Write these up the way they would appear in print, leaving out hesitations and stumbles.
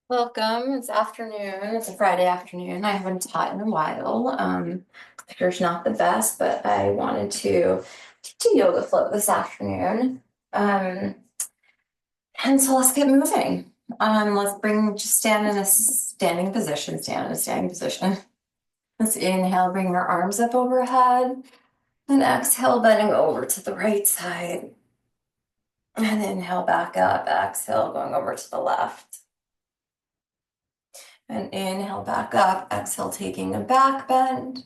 Welcome. It's afternoon. It's a Friday afternoon. I haven't taught in a while. Computer's not the best, but I wanted to do yoga float this afternoon. Um, and so let's get moving. Just stand in a standing position. Stand in a standing position. Let's inhale, bring your arms up overhead, and exhale, bending over to the right side. And inhale back up. Exhale, going over to the left. And inhale back up, exhale, taking a back bend.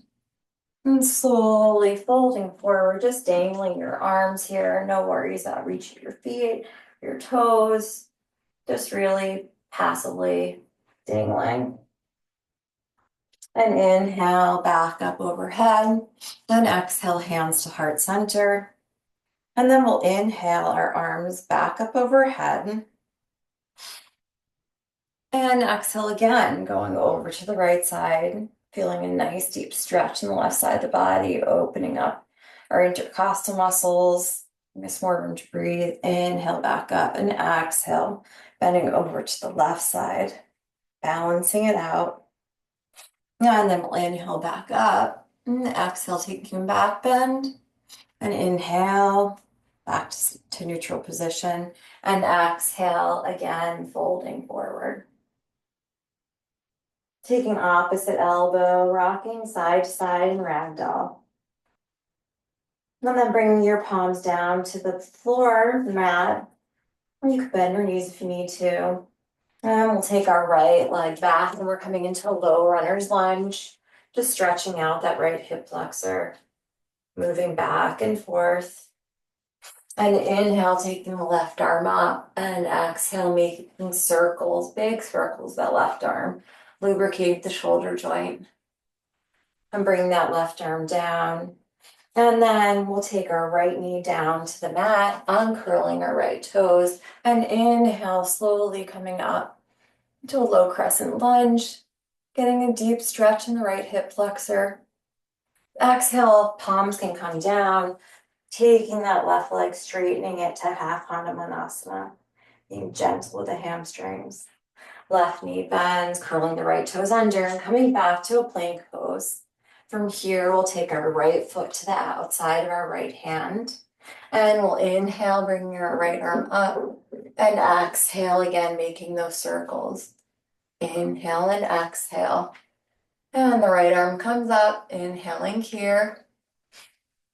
And slowly folding forward, just dangling your arms here. No worries about reaching your feet, your toes, just really passively dangling. And inhale back up overhead. Then exhale, hands to heart center. And then we'll inhale our arms back up overhead. And exhale again, going over to the right side, feeling a nice deep stretch in the left side of the body, opening up our intercostal muscles. Give us more room to breathe. Inhale back up and exhale, bending over to the left side, balancing it out. And then we'll inhale back up and exhale, taking a back bend. And inhale back to neutral position. And exhale again, folding forward. Taking opposite elbow, rocking side to side in ragdoll. And then bringing your palms down to the floor, mat. Or you can bend your knees if you need to. And we'll take our right leg back and we're coming into a low runner's lunge. Just stretching out that right hip flexor. Moving back and forth. And inhale, taking the left arm up. And exhale, making circles, big circles, that left arm. Lubricate the shoulder joint. And bring that left arm down. And then we'll take our right knee down to the mat, uncurling our right toes, and inhale, slowly coming up to a low crescent lunge, getting a deep stretch in the right hip flexor. Exhale, palms can come down, taking that left leg, straightening it to half Hanumanasana, being gentle with the hamstrings. Left knee bends, curling the right toes under, and coming back to a plank pose. From here, we'll take our right foot to the outside of our right hand. And we'll inhale, bringing our right arm up. And exhale again, making those circles. Inhale and exhale. And the right arm comes up, inhaling here.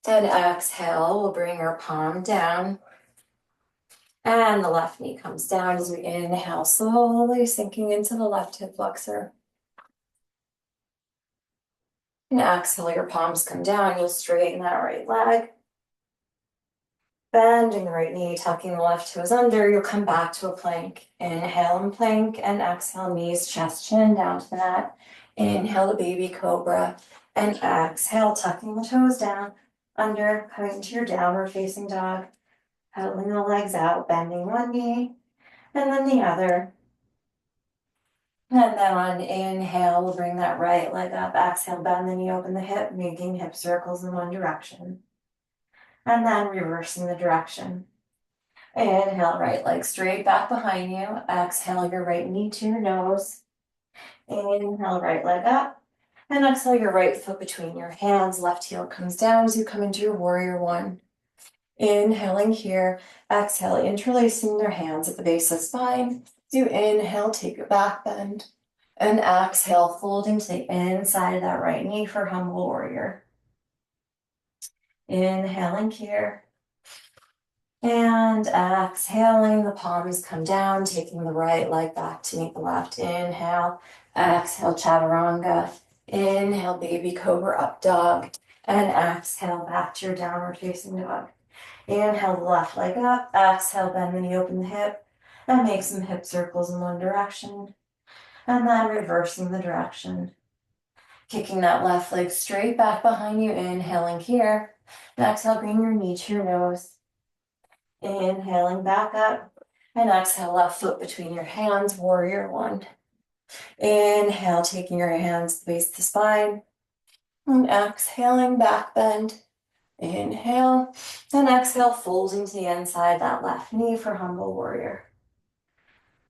And exhale, we'll bring our palm down. And the left knee comes down as we inhale, slowly sinking into the left hip flexor. And exhale, your palms come down. You'll straighten that right leg. Bending the right knee, tucking the left toes under. You'll come back to a plank. Inhale and plank, and exhale, knees, chest, chin down to the mat. Inhale the baby cobra, and exhale, tucking the toes down, under, coming to your downward facing dog. Pedaling the legs out, bending one knee, and then the other. And then on inhale, we'll bring that right leg up. Exhale, bend the knee, open the hip, making hip circles in one direction. And then reversing the direction. Inhale, right leg straight back behind you. Exhale, your right knee to your nose. Inhale, right leg up. And exhale, your right foot between your hands. Left heel comes down as you come into your warrior one. Inhaling here. Exhale, interlacing their hands at the base of the spine. As you inhale, take your back bend. And exhale, folding to the inside of that right knee for humble warrior. Inhaling here. And exhaling, the palms come down, taking the right leg back to meet the left. Inhale, exhale, chaturanga. Inhale, baby cobra, up dog. And exhale, back to your downward facing dog. Inhale, the left leg up. Exhale, bend the knee, open the hip. And make some hip circles in one direction. And then reversing the direction. Kicking that left leg straight back behind you, inhaling here. And exhale, bring your knee to your nose. Inhaling back up. And exhale, left foot between your hands, warrior one. Inhale, taking your hands to the base of the spine. And exhaling, back bend. Inhale. And exhale, folding to the inside that left knee for humble warrior.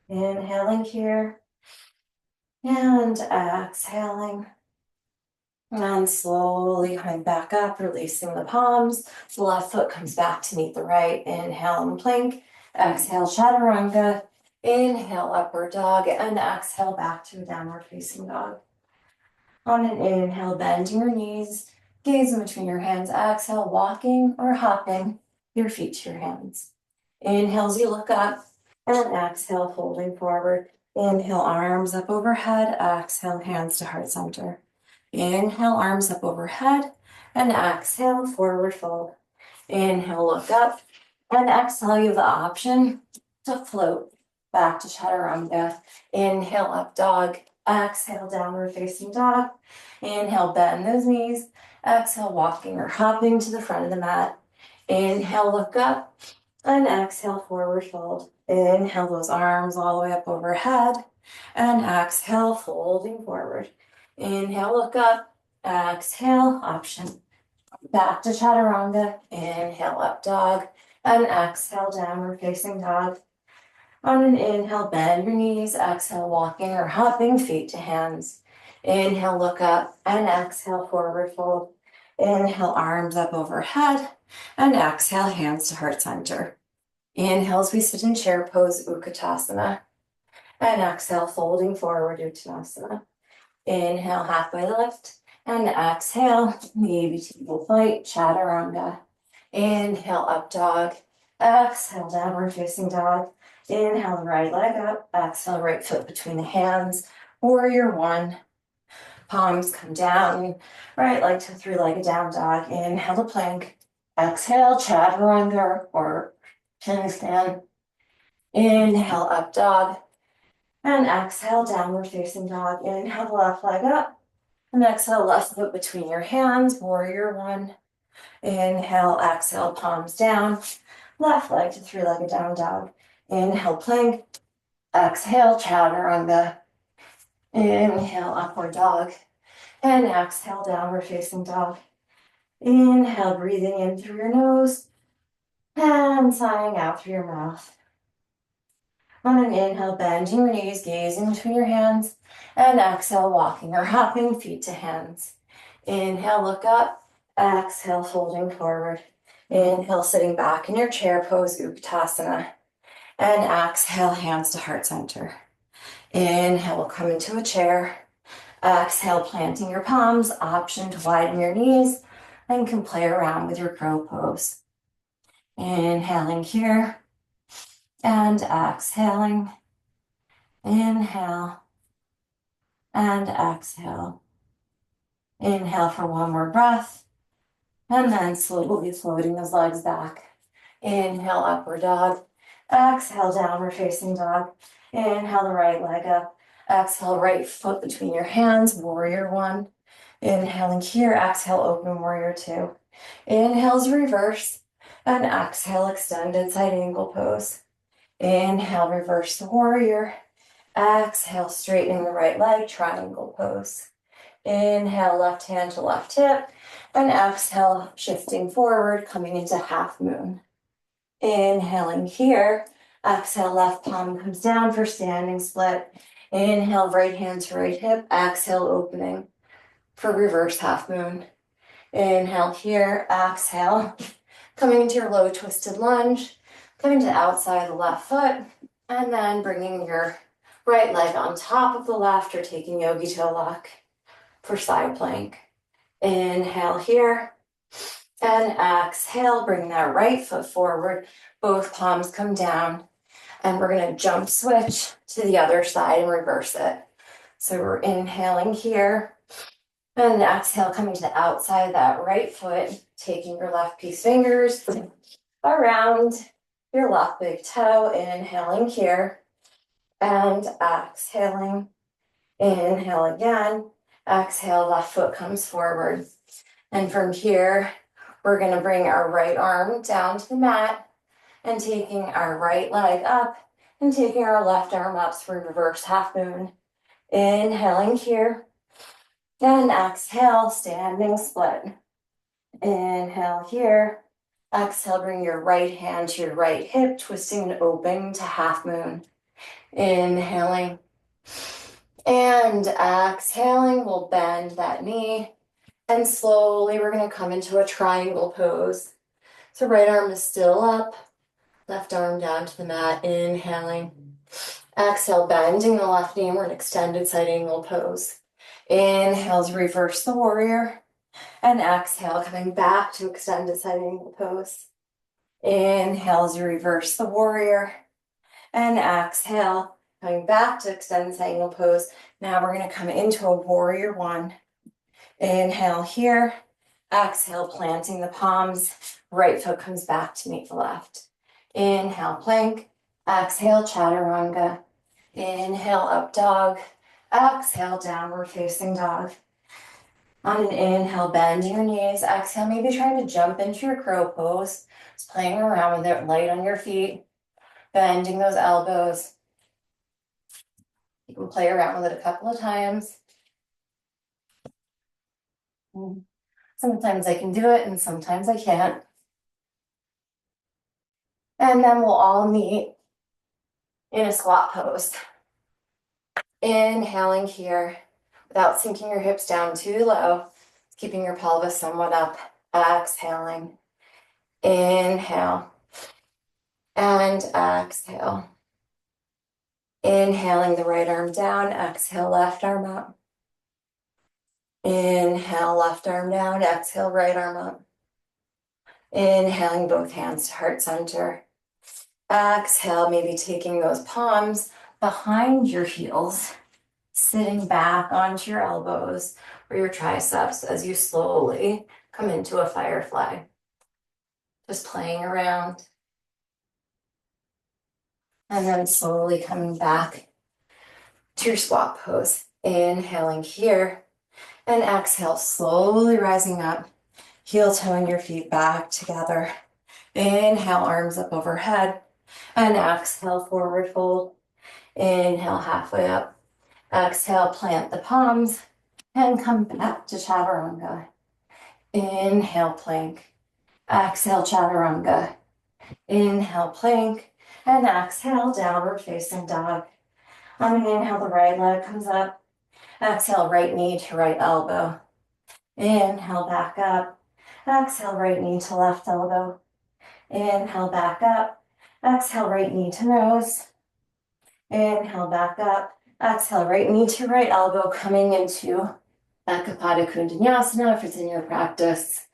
Inhaling here. And exhaling. And slowly coming back up, releasing the palms. The left foot comes back to meet the right. Inhale and plank. Exhale, chaturanga. Inhale, upward dog. And exhale, back to a downward facing dog. On an inhale, bend your knees. Gaze in between your hands. Exhale, walking or hopping your feet to your hands. Inhale as you look up. And exhale, folding forward. Inhale, arms up overhead. Exhale, hands to heart center. Inhale, arms up overhead, and exhale, forward fold. Inhale, look up, and exhale, you have the option to float back to chaturanga. Inhale, up dog. Exhale, downward facing dog. Inhale, bend those knees. Exhale, walking or hopping to the front of the mat. Inhale, look up, and exhale, forward fold. Inhale, those arms all the way up overhead, and exhale, folding forward. Inhale, look up, exhale, option. Back to chaturanga, inhale, up dog, and exhale, downward facing dog. On an inhale, bend your knees, exhale, walking or hopping, feet to hands. Inhale, look up, and exhale, forward fold. Inhale, arms up overhead, and exhale, hands to heart center. Inhale as we sit in chair pose, Utkatasana, and exhale, folding forward, Uttanasana. Inhale, halfway lift, and exhale, maybe table fight, chaturanga. Inhale, up dog. Exhale, downward facing dog. Inhale, the right leg up. Exhale, right foot between the hands. Warrior one. Palms come down. Right leg to three-legged down dog. Inhale to plank. Exhale, chaturanga or chin stand. Inhale, up dog. And exhale, downward facing dog. Inhale, the left leg up. And exhale, left foot between your hands, warrior one. Inhale, exhale, palms down. Left leg to three-legged down dog. Inhale, plank. Exhale, chaturanga. Inhale, upward dog. And exhale, downward facing dog. Inhale, breathing in through your nose. And sighing out through your mouth. On an inhale, bend your knees, gazing between your hands. And exhale, walking or hopping, feet to hands. Inhale, look up. Exhale, folding forward. Inhale, sitting back in your chair pose, Uttanasana. And exhale, hands to heart center. Inhale, we'll come into a chair. Exhale, planting your palms, option to widen your knees, and you can play around with your crow pose. Inhaling here, and exhaling. Inhale, and exhale. Inhale for one more breath, and then slowly floating those legs back. Inhale, upward dog. Exhale, downward facing dog. Inhale, the right leg up. Exhale, right foot between your hands, warrior one. Inhaling here, exhale, open warrior two. Inhales, reverse. And exhale, extended side angle pose. Inhale, reverse the warrior. Exhale, straightening the right leg, triangle pose. Inhale, left hand to left hip. And exhale, shifting forward, coming into half moon. Inhaling here. Exhale, left palm comes down for standing split. Inhale, right hand to right hip. Exhale, opening for reverse half moon. Inhale here. Exhale, coming into your low twisted lunge. Coming to the outside of the left foot. And then bringing your right leg on top of the left or taking yogi toe lock for side plank. Inhale here. And exhale, bring that right foot forward. Both palms come down. And we're going to jump switch to the other side and reverse it. So we're inhaling here. And exhale, coming to the outside of that right foot, taking your left peace fingers around your left big toe. Inhaling here. And exhaling. Inhale again. Exhale, left foot comes forward. And from here, we're going to bring our right arm down to the mat and taking our right leg up and taking our left arm up for reverse half moon. Inhaling here. And exhale, standing split. Inhale here. Exhale, bring your right hand to your right hip, twisting and opening to half moon. Inhaling. And exhaling, we'll bend that knee. And slowly we're gonna come into a triangle pose. So right arm is still up, left arm down to the mat, inhaling. Exhale, bending the left knee, and we're in extended side angle pose. Inhale to reverse the warrior. And exhale, coming back to extended side angle pose. Inhale as you reverse the warrior. And exhale, coming back to extended side angle pose. Now we're going to come into a warrior one. Inhale here. Exhale, planting the palms. Right foot comes back to meet the left. Inhale, plank. Exhale, chaturanga. Inhale, up dog. Exhale, downward facing dog. On an inhale, bend your knees. Exhale, maybe trying to jump into your crow pose. Just playing around with it, light on your feet. Bending those elbows. You can play around with it a couple of times. Sometimes I can do it and sometimes I can't. And then we'll all meet in a squat pose. Inhaling here without sinking your hips down too low, keeping your pelvis somewhat up. Exhaling. Inhale. And exhale. Inhaling the right arm down, exhale, left arm up. Inhale, left arm down, exhale, right arm up. Inhaling both hands to heart center. Exhale, maybe taking those palms behind your heels, sitting back onto your elbows or your triceps as you slowly come into a firefly. Just playing around. And then slowly coming back to your squat pose. Inhaling here. And exhale, slowly rising up. Heel toeing your feet back together. Inhale, arms up overhead. And exhale, forward fold. Inhale, halfway up. Exhale, plant the palms. And come back to chaturanga. Inhale, plank. Exhale, chaturanga. Inhale, plank. And exhale, downward facing dog. On an inhale, the right leg comes up. Exhale, right knee to right elbow. Inhale, back up. Exhale, right knee to left elbow. Inhale, back up. Exhale, right knee to nose. Inhale, back up. Exhale, right knee to right elbow, coming into Ekapada Kundanyasana if it's in your practice.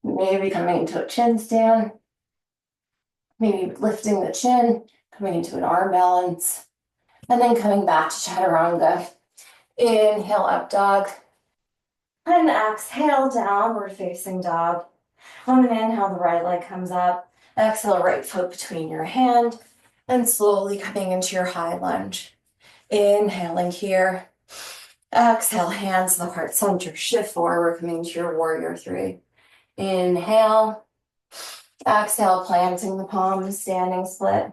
Maybe coming into a chin stand. Maybe lifting the chin, coming into an arm balance. And then coming back to chaturanga. Inhale, up dog. And exhale, downward facing dog. On an inhale, the right leg comes up. Exhale, right foot between your hand. And slowly coming into your high lunge. Inhaling here. Exhale, hands to the heart center. Shift forward, coming to your warrior three. Inhale. Exhale, planting the palms, standing split.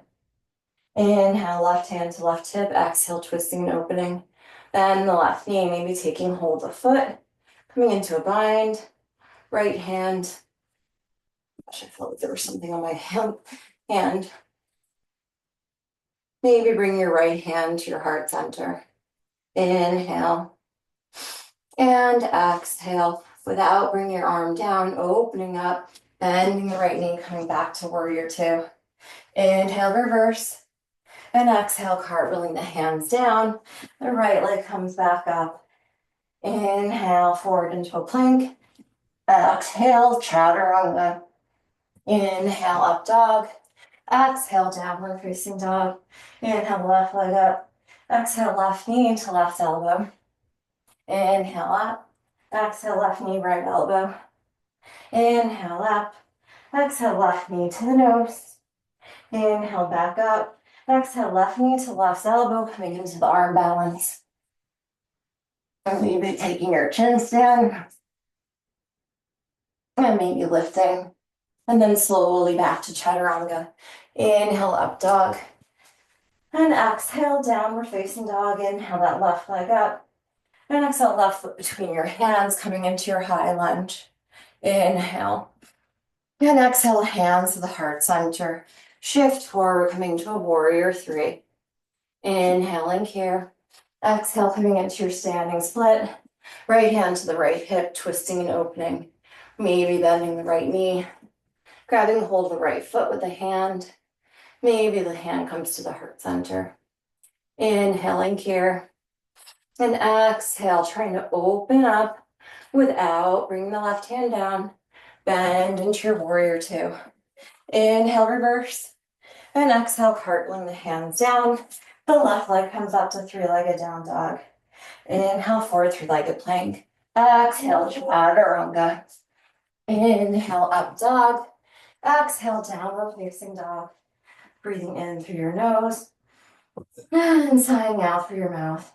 Inhale, left hand to left hip. Exhale, twisting and opening. Bend the left knee, maybe taking hold of foot. Coming into a bind. Right hand. Gosh, I felt like there was something on my hand. Maybe bring your right hand to your heart center. Inhale. And exhale. Without bringing your arm down, opening up, bending the right knee, coming back to warrior two. Inhale, reverse. And exhale, cartwheeling the hands down. The right leg comes back up. Inhale, forward into a plank. Exhale, chaturanga. Inhale, up dog. Exhale, downward facing dog. Inhale, left leg up. Exhale, left knee to left elbow. Inhale, up. Exhale, left knee, right elbow. Inhale, up. Exhale, left knee to the nose. Inhale, back up. Exhale, left knee to left elbow, coming into the arm balance. And maybe taking your chin stand. And maybe lifting. And then slowly back to chaturanga. Inhale, up dog. And exhale, downward facing dog. Inhale that left leg up. And exhale, left foot between your hands, coming into your high lunge. Inhale. And exhale, hands to the heart center. Shift forward, coming to a warrior three. Inhaling here. Exhale, coming into your standing split. Right hand to the right hip, twisting and opening. Maybe bending the right knee. Grabbing hold of the right foot with the hand. Maybe the hand comes to the heart center. Inhaling here. And exhale, trying to open up without bringing the left hand down. Bend into your warrior two. Inhale, reverse. And exhale, cartwheeling the hands down. The left leg comes up to three-legged down dog. Inhale, forward three-legged plank. Exhale, chaturanga. Inhale, up dog. Exhale, downward facing dog. Breathing in through your nose. And sighing out through your mouth.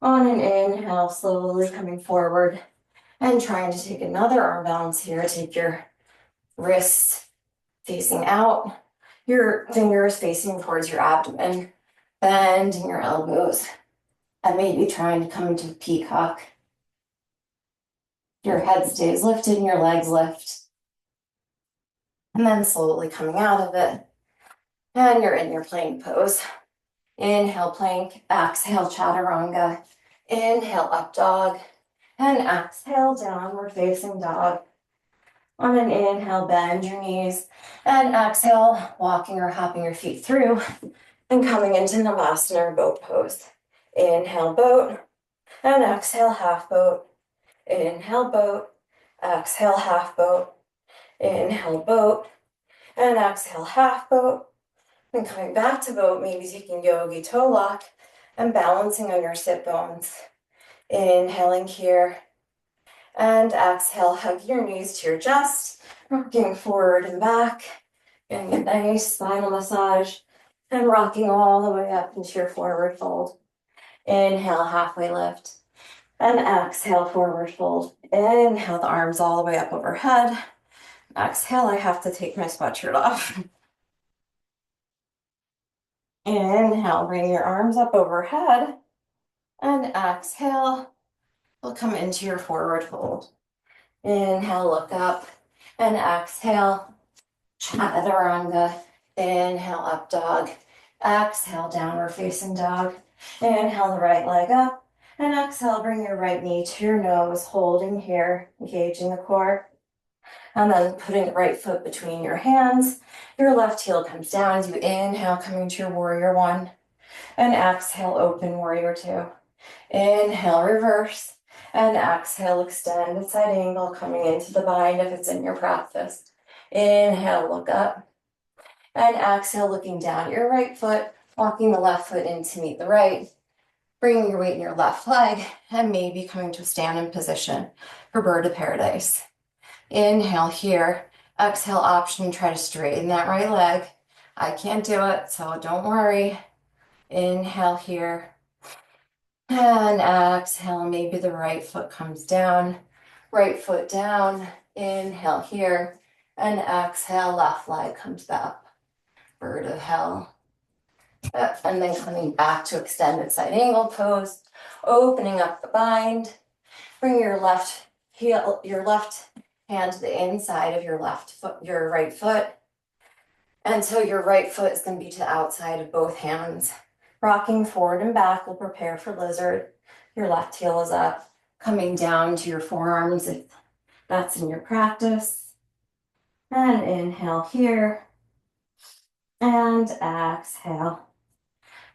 On an inhale, slowly coming forward. And trying to take another arm balance here. Take your wrists facing out. Your fingers facing towards your abdomen. Bending your elbows. And maybe trying to come into peacock. Your head stays lifted and your legs lift. And then slowly coming out of it. And you're in your plank pose. Inhale, plank. Exhale, chaturanga. Inhale, up dog. And exhale, downward facing dog. On an inhale, bend your knees. And exhale, walking or hopping your feet through. And coming into Navasana or boat pose. Inhale, boat. And exhale, half boat. Inhale, boat. Exhale, half boat. Inhale, boat. And exhale, half boat. And coming back to boat, maybe taking yogi toe lock and balancing on your sit bones. Inhaling here. And exhale, hug your knees to your chest. Rocking forward and back. Getting a nice spinal massage. And rocking all the way up into your forward fold. Inhale, halfway lift. And exhale, forward fold. Inhale, the arms all the way up overhead. Exhale, I have to take my sweatshirt off. Inhale, bring your arms up overhead. And exhale, we'll come into your forward fold. Inhale, look up. And exhale, chaturanga. Inhale, up dog. Exhale, downward facing dog. Inhale, the right leg up. And exhale, bring your right knee to your nose, holding here, engaging the core. And then putting the right foot between your hands. Your left heel comes down as you inhale, coming to your warrior one. And exhale, open warrior two. Inhale, reverse. And exhale, extend at side angle, coming into the bind if it's in your practice. Inhale, look up. And exhale, looking down your right foot, walking the left foot in to meet the right. Bringing your weight in your left leg and maybe coming to a stand-in position for bird of paradise. Inhale here. Exhale, option, try to straighten that right leg. I can't do it, so don't worry. Inhale here. And exhale, maybe the right foot comes down. Right foot down. Inhale here. And exhale, left leg comes back. Bird of hell. And then coming back to extended side angle pose. Opening up the bind. Bring your left heel, your left hand to the inside of your left foot, your right foot. And so your right foot is going to be to the outside of both hands. Rocking forward and back will prepare for lizard. Your left heel is up, coming down to your forearms if that's in your practice. And inhale here. And exhale.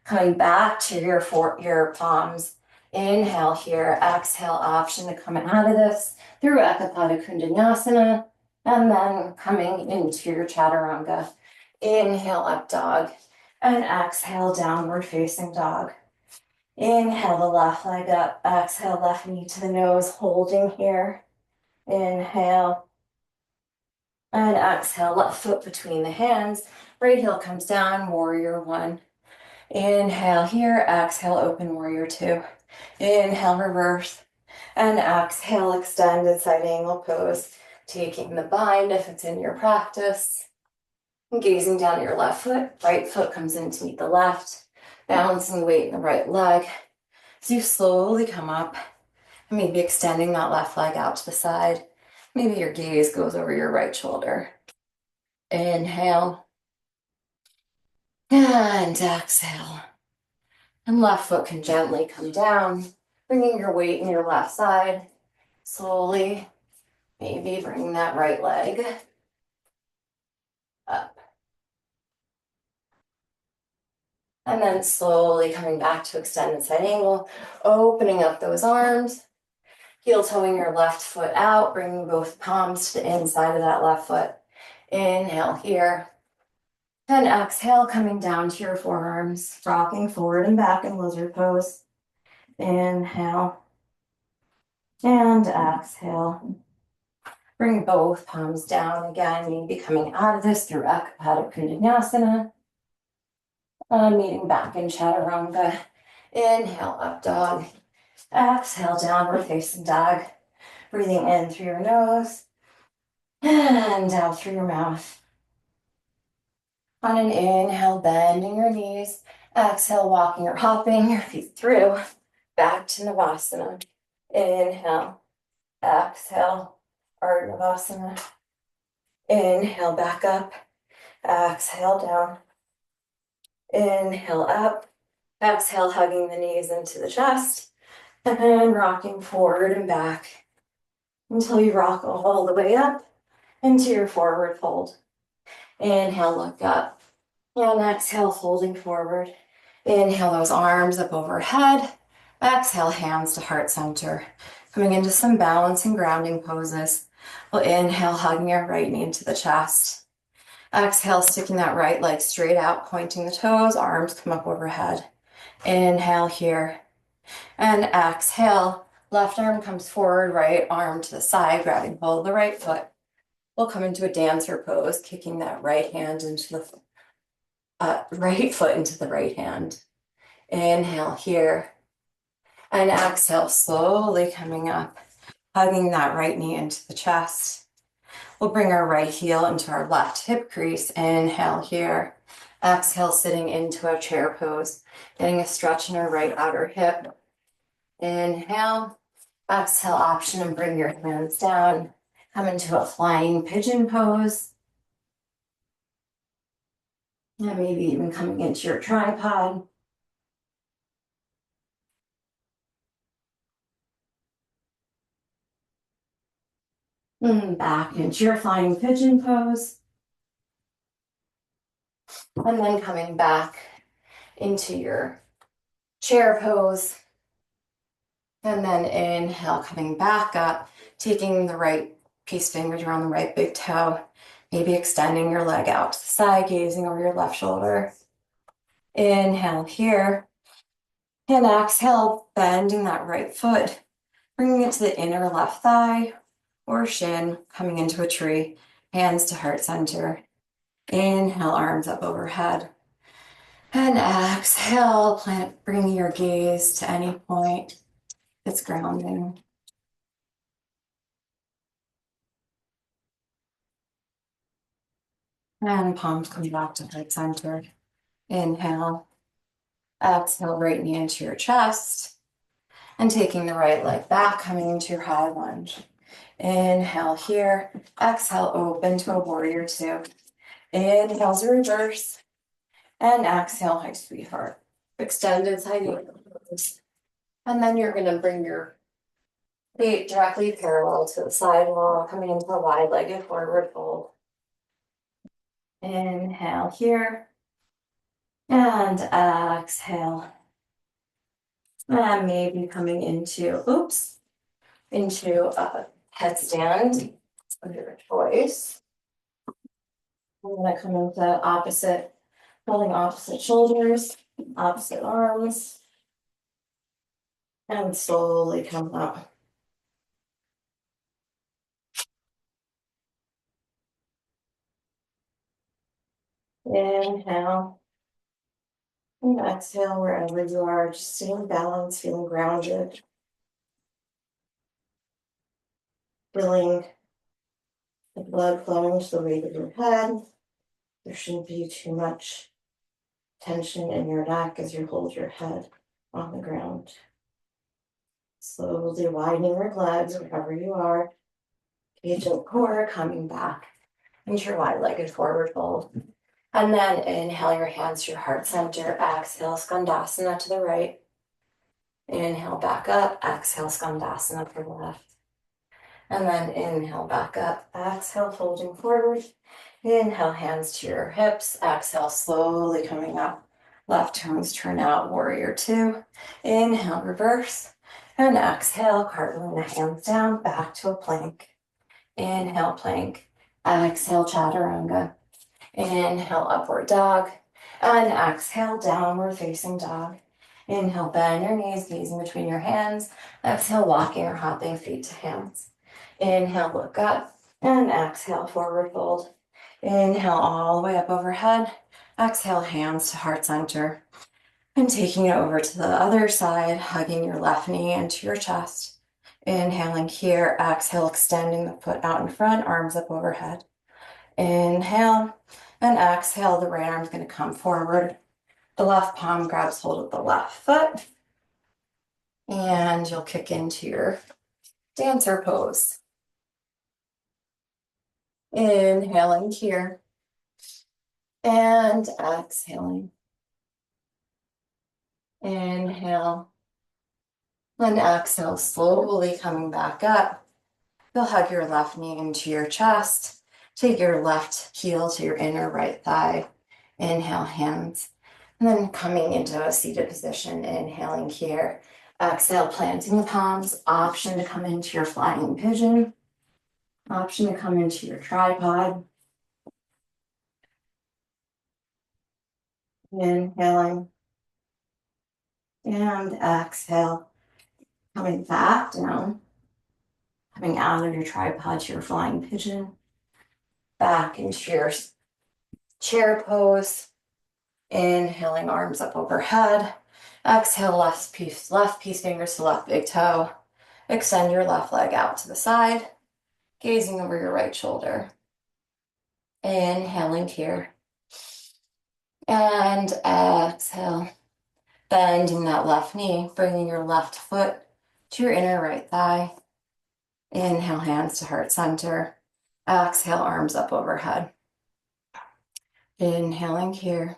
Coming back to your palms. Inhale here, exhale, option to come out of this through Ekapada Kundanyasana, and then coming into your chaturanga. Inhale, up dog, and exhale, downward facing dog. Inhale the left leg up, exhale, left knee to the nose, holding here. Inhale, and exhale, left foot between the hands, right heel comes down, warrior one. Inhale here, exhale, open warrior two. Inhale, reverse. And exhale, extended side angle pose. Taking the bind if it's in your practice. And gazing down at your left foot. Right foot comes in to meet the left. Balancing the weight in the right leg. So you slowly come up. And maybe extending that left leg out to the side. Maybe your gaze goes over your right shoulder. Inhale. And exhale. And left foot can gently come down, bringing your weight in your left side. Slowly, maybe bring that right leg up. And then slowly coming back to extended side angle, opening up those arms, heel toeing your left foot out, bringing both palms to the inside of that left foot. Inhale here. And exhale, coming down to your forearms, rocking forward and back in lizard pose. Inhale. And exhale. Bring both palms down again, maybe coming out of this through Ekapada Kundinasana. Meeting back in Chaturanga. Inhale, up dog. Exhale, downward facing dog. Breathing in through your nose and out through your mouth. On an inhale, bending your knees. Exhale, walking or hopping your feet through. Back to Navasana. Inhale. Exhale, Ardha Navasana. Inhale, back up. Exhale, down. Inhale, up. Exhale, hugging the knees into the chest. And then rocking forward and back until you rock all the way up into your forward fold. Inhale, look up. And exhale, folding forward. Inhale those arms up overhead. Exhale, hands to heart center. Coming into some balance and grounding poses. We'll inhale, hugging your right knee into the chest. Exhale, sticking that right leg straight out, pointing the toes, arms come up overhead. Inhale here. And exhale, left arm comes forward, right arm to the side, grabbing hold of the right foot. We'll come into a dancer pose, kicking that right hand into the right foot into the right hand. Inhale here. And exhale, slowly coming up, hugging that right knee into the chest. We'll bring our right heel into our left hip crease. Inhale here. Exhale, sitting into a chair pose, getting a stretch in our right outer hip. Inhale. Exhale, option, and bring your hands down. Come into a flying pigeon pose. And maybe even coming into your tripod. And back into your flying pigeon pose. And then coming back into your chair pose. And then inhale, coming back up, taking the right peace fingers around the right big toe, maybe extending your leg out to the side, gazing over your left shoulder. Inhale here. And exhale, bending that right foot, bringing it to the inner left thigh or shin, coming into a tree, hands to heart center. Inhale, arms up overhead. And exhale, bringing your gaze to any point that's grounding. And palms come back to heart center. Inhale. Exhale, right knee into your chest. And taking the right leg back, coming into your high lunge. Inhale here. Exhale, open to a warrior two. Inhale to reverse. And exhale, high sweetheart. Extended side angle. And then you're going to bring your feet directly parallel to the side wall, coming into a wide-legged forward fold. Inhale here. And exhale. And maybe coming into a headstand of your choice. I'm going to come into opposite, holding opposite shoulders, opposite arms. And slowly come up. Inhale. And exhale wherever you are, just staying balanced, feeling grounded. Feeling the blood flowing to the weight of your head. There shouldn't be too much tension in your neck as you hold your head on the ground. Slowly widening your legs wherever you are. Engage your core, coming back into your wide-legged forward fold. And then inhale your hands to your heart center. Exhale, Skandasana to the right. Inhale back up. Exhale, Skandasana to the left. And then inhale back up. Exhale, folding forward. Inhale, hands to your hips. Exhale, slowly coming up. Left toes turn out, warrior two. Inhale, reverse. And exhale, cartwheeling the hands down, back to a plank. Inhale, plank. Exhale, chaturanga. Inhale, upward dog. And exhale, downward facing dog. Inhale, bend your knees, gazing between your hands. Exhale, walking or hopping feet to hands. Inhale, look up. And exhale, forward fold. Inhale, all the way up overhead. Exhale, hands to heart center. And taking it over to the other side, hugging your left knee into your chest. Inhaling here, exhale, extending the foot out in front, arms up overhead. Inhale and exhale, the right arm's going to come forward. The left palm grabs hold of the left foot. And you'll kick into your dancer pose. Inhaling here. And exhaling. Inhale. And exhale, slowly coming back up. You'll hug your left knee into your chest. Take your left heel to your inner right thigh. Inhale, hands. And then coming into a seated position, inhaling here. Exhale, planting the palms. Option to come into your flying pigeon. Option to come into your tripod. Inhaling. And exhale. Coming back down. Coming out of your tripod to your flying pigeon. Back into your chair pose. Inhaling, arms up overhead. Exhale, left piece fingers to left big toe. Extend your left leg out to the side, gazing over your right shoulder. Inhaling here. And exhale. Bending that left knee, bringing your left foot to your inner right thigh. Inhale, hands to heart center. Exhale, arms up overhead. Inhaling here.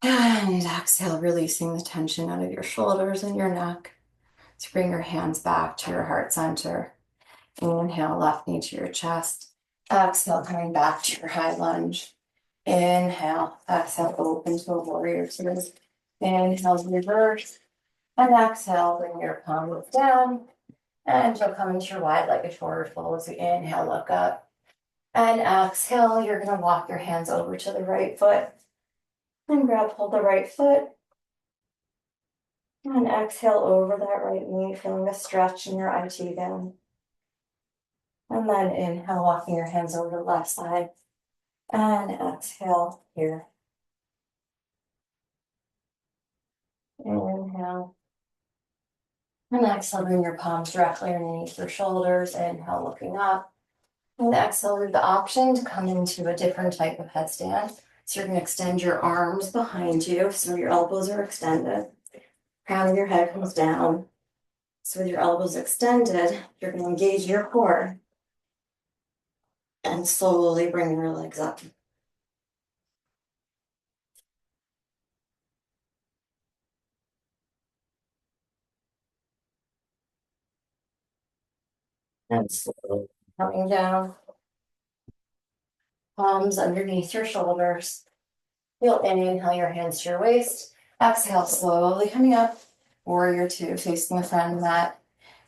And exhale, releasing the tension out of your shoulders and your neck. So bring your hands back to your heart center. Inhale, left knee to your chest. Exhale, coming back to your high lunge. Inhale, exhale, open to a warrior two. Inhale, reverse. And exhale, bring your palms down. And you'll come into your wide-legged forward fold as you inhale, look up. And exhale, you're going to walk your hands over to the right foot. And grab hold the right foot. And exhale over that right knee, feeling a stretch in your IT band. And then inhale, walking your hands over to the left side. And exhale here. Inhale. And exhale, bring your palms directly underneath your shoulders. Inhale, looking up. And exhale, we have the option to come into a different type of headstand. So you're going to extend your arms behind you so your elbows are extended. Crown of your head comes down. So with your elbows extended, you're going to engage your core. And slowly bring your legs up. And slowly coming down. Palms underneath your shoulders. You'll inhale your hands to your waist. Exhale, slowly coming up. Warrior two, facing the front mat.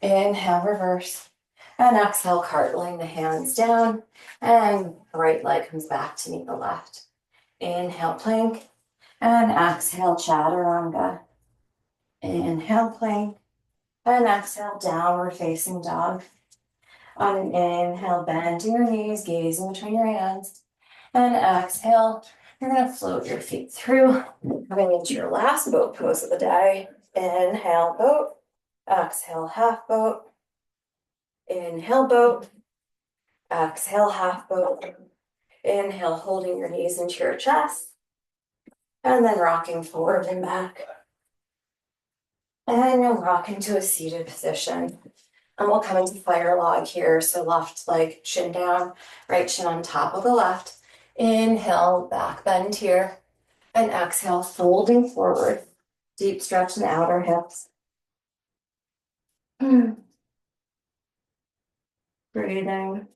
Inhale, reverse. And exhale, cartwheeling the hands down. And the right leg comes back to meet the left. Inhale, plank. And exhale, chaturanga. Inhale, plank. And exhale, downward facing dog. On an inhale, bending your knees, gazing between your hands. And exhale, you're going to float your feet through, coming into your last boat pose of the day. Inhale, boat. Exhale, half boat. Inhale, boat. Exhale, half boat. Inhale, holding your knees into your chest. And then rocking forward and back. And you'll rock into a seated position. And we'll come into fire log here. So left leg shin down, right shin on top of the left. Inhale, back bend here. And exhale, folding forward. Deep stretch in the outer hips. Breathing.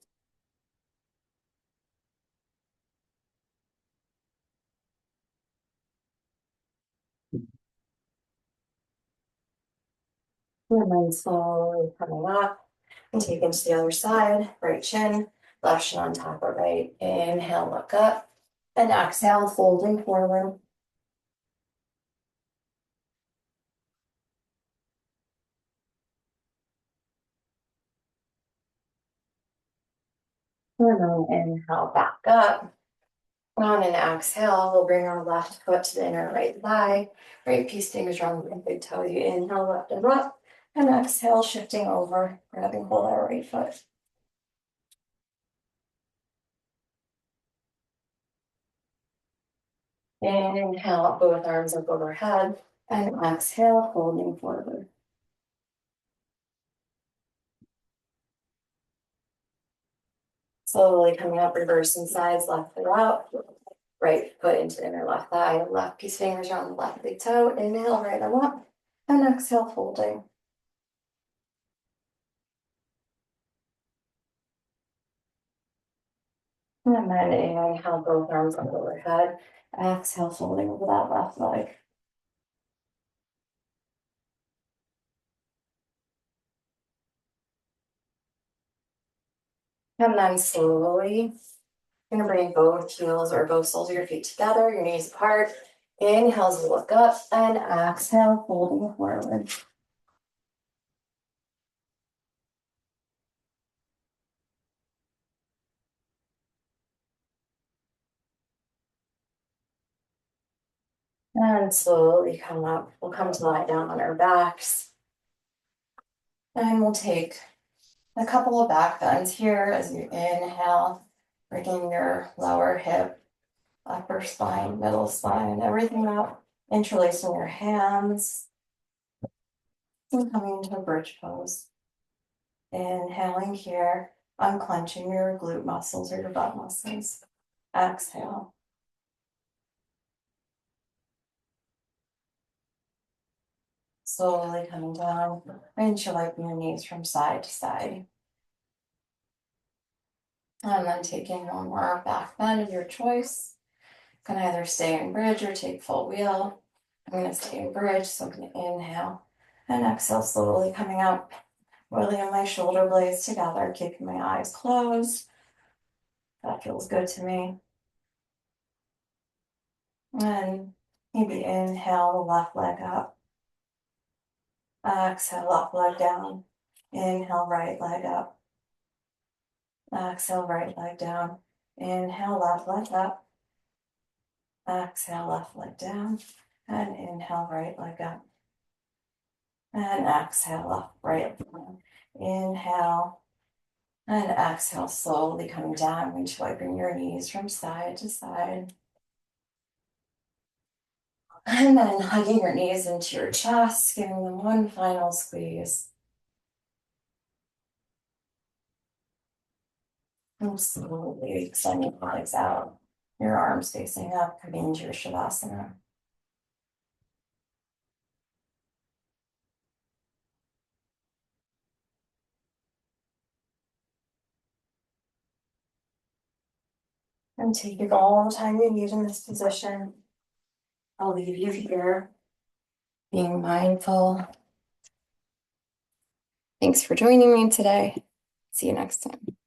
And then slowly coming up and take it to the other side. Right shin, left shin on top of right. Inhale, look up. And exhale, folding forward. And then inhale, back up. On an exhale, we'll bring our left foot to the inner right thigh. Right piece fingers around the big toe. You inhale, lift and up. And exhale, shifting over, grabbing hold of our right foot. Inhale, both arms up overhead. And exhale, folding forward. Slowly coming up, reversing sides, left foot out. Right foot into the inner left thigh. Left piece fingers around the left big toe. Inhale, right arm up. And exhale, folding. And then inhale, both arms up overhead. Exhale, folding over that left leg. And then slowly, you're gonna bring both heels or both soles of your feet together, your knees apart. Inhale as you look up, and exhale, folding forward. And slowly come up. We'll come to lie down on our backs. And we'll take a couple of back bends here as you inhale, bringing your lower hip, upper spine, middle spine, everything up, interlacing your hands, and coming into a bridge pose. Inhaling here, unclenching your glute muscles or your butt muscles. Exhale. Slowly coming down, interlacing your knees from side to side. And then taking one more back bend of your choice. Can either stay in bridge or take full wheel. I'm going to stay in bridge, so I'm going to inhale and exhale, slowly coming up, rolling my shoulder blades together, keeping my eyes closed. That feels good to me. And maybe inhale the left leg up. Exhale, left leg down. Inhale, right leg up. Exhale, right leg down. Inhale, left leg up. Exhale, left leg down. And inhale, right leg up. And exhale, left, right. Inhale. And exhale, slowly coming down, reach wiping your knees from side to side. And then hugging your knees into your chest, giving them one final squeeze. And slowly extending your legs out, your arms facing up, coming into your Shavasana. And take it all the time you need in this position. I'll leave you here, being mindful. Thanks for joining me today. See you next time.